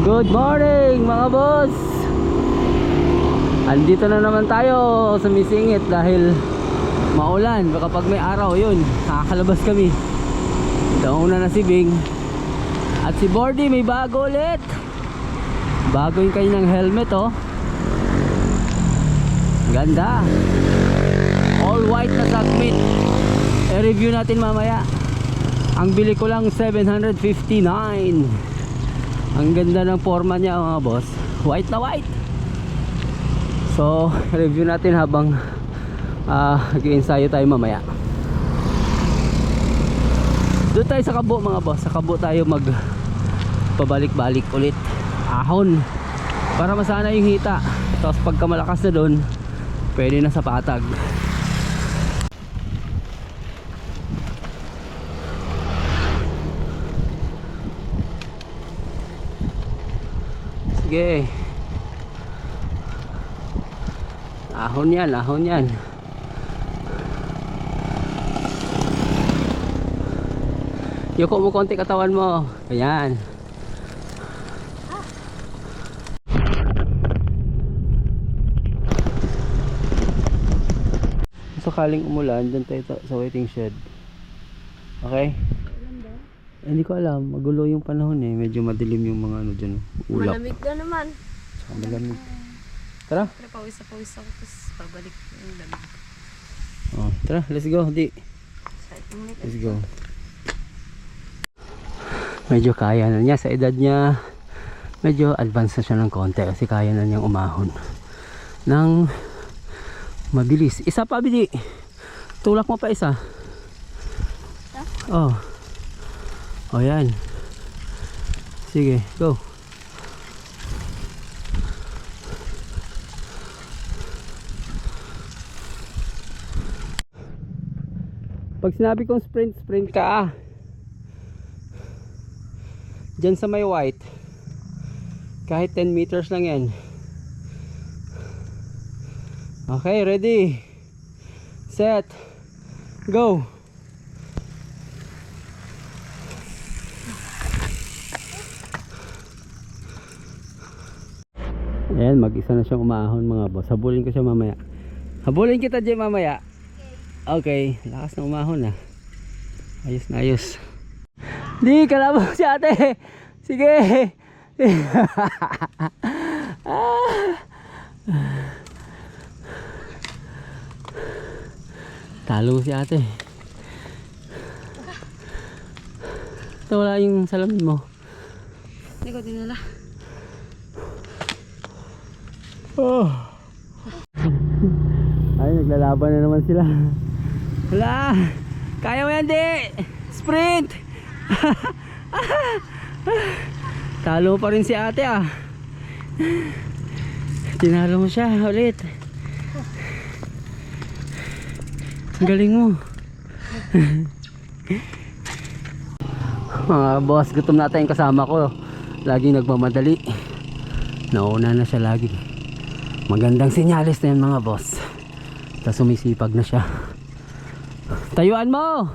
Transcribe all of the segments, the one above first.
Good morning mga boss. Andito na naman tayo sa Misingit dahil maulan. Baka pag may araw yun, nakakalabas kami. Nauna na si Bing. At si Bordy may bago ulit. Bago yung kanyang helmet oh. Ganda. All white na Submit. I-review natin mamaya. Ang bili ko lang 759. Ang ganda ng forma niya mga boss. White na white. So review natin habang nag-ensayo tayo mamaya. Doon tayo sa Kabo mga boss. Sa Kabo tayo mag pabalik-balik ulit. Ahon para masana yung hita. Tapos pagka malakas na doon, pwede na sa patag. Sige. Ahon yan, ahon yan. Yuko mo konti katawan mo. Ayan. Sakaling umulan, dun tayo sa waiting shed. Okay? Hindi ko alam, magulo yung panahon eh. Medyo madilim yung mga ano dyan. Ulap. Malamig na naman. Saka malamig. Tara. Pero pawis ako, tapos pabalik yung lamig. Oh, tara, let's go. Di. Let's go. Medyo kaya na niya. Sa edad niya, medyo advance na siya ng konti. Kasi kaya na niyang umahon ng mabilis. Isa pa, Bidi. Tulak mo pa isa. Oh. O yan. Sige, go. Pag sinabi kong sprint, sprint ka. Diyan sa may white. Kahit 10 meters lang yan. Okay, ready. Set. Go. Ayan, mag-isa na siyang umahon mga boss. Habulin ko siya mamaya. Habulin kita dyan mamaya. Okay, lakas na umahon ah. Ayos na ayos. Di, kalabaw si ate. Sige. Talo si ate. Ito wala yung salamin mo. Hindi ko dinala. Oh. Ay, naglalaban na naman sila. Wala. Kaya mo yan, di. Sprint. Talo pa rin si ate ah. Tinalo mo siya ulit. Ang galing mo. Mga boss, gutom na tayong kasama ko. Laging nagmamadali. Nauna na siya lagi. Magandang senyales na yan mga boss. Tapos sumisipag na siya. Tayuan mo!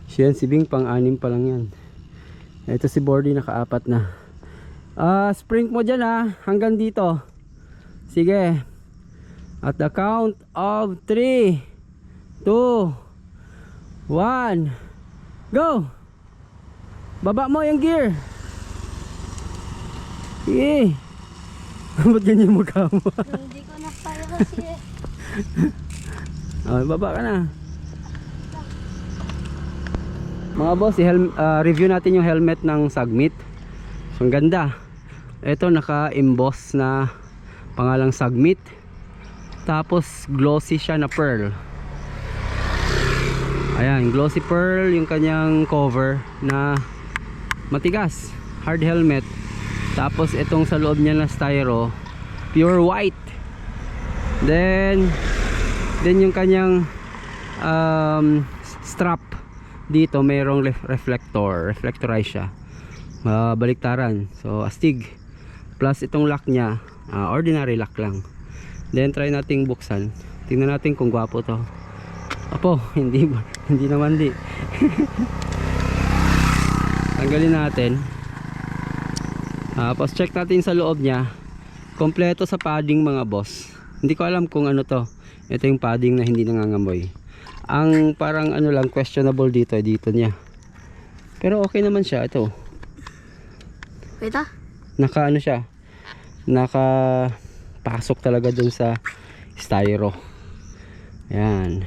Siyan si Bing, pang-anim pa lang yan. Ito si Bordy, naka-4 na. Sprint mo dyan ha, hanggang dito. Sige. At the count of 3 2 1 go! Baba mo yung gear. Sige. Ba't ganyan yung mukha mo? Hindi ko na kaya kasi Oh, baba ka na. Mga boss, review natin yung helmet ng Submit. Ang ganda. Ito naka-emboss na pangalang Submit. Tapos glossy siya na pearl. Ayan, glossy pearl yung kanyang cover na matigas, hard helmet. Tapos itong sa loob niya na styro, pure white. Then yung kanyang strap dito mayroong reflectorize siya. Baliktaran. So astig. Plus itong lock niya, ordinary lock lang. Then try nating buksan. Tingnan natin kung gwapo to. Apo, hindi naman di. Tanggalin natin. Tapos check natin sa loob niya. Kompleto sa padding mga boss. Hindi ko alam kung ano to. Ito yung padding na hindi nangangamoy. Ang parang ano lang questionable dito niya. Pero okay naman siya ito. Wait ah. Naka ano siya? Nakapasok talaga dun sa styro. Ayan.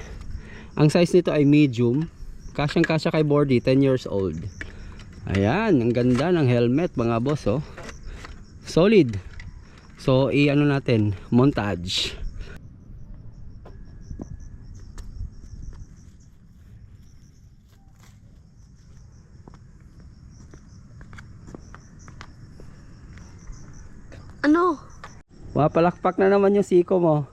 Ang size nito ay medium. Kasyang kasya kay Bordy, 10 years old. Ayan, ang ganda ng helmet mga boss oh. Solid. So i-ano natin, montage. Ano? Mapalakpak na naman yung siko mo.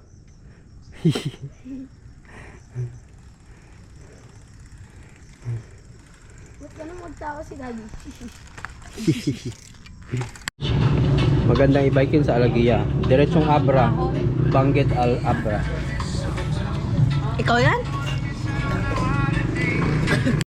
Ba't ka nang magtawa si Daddy? Magandang i-bike yun sa Alagia. Diretsong Abra. Banggit Al Abra. Ikaw yan?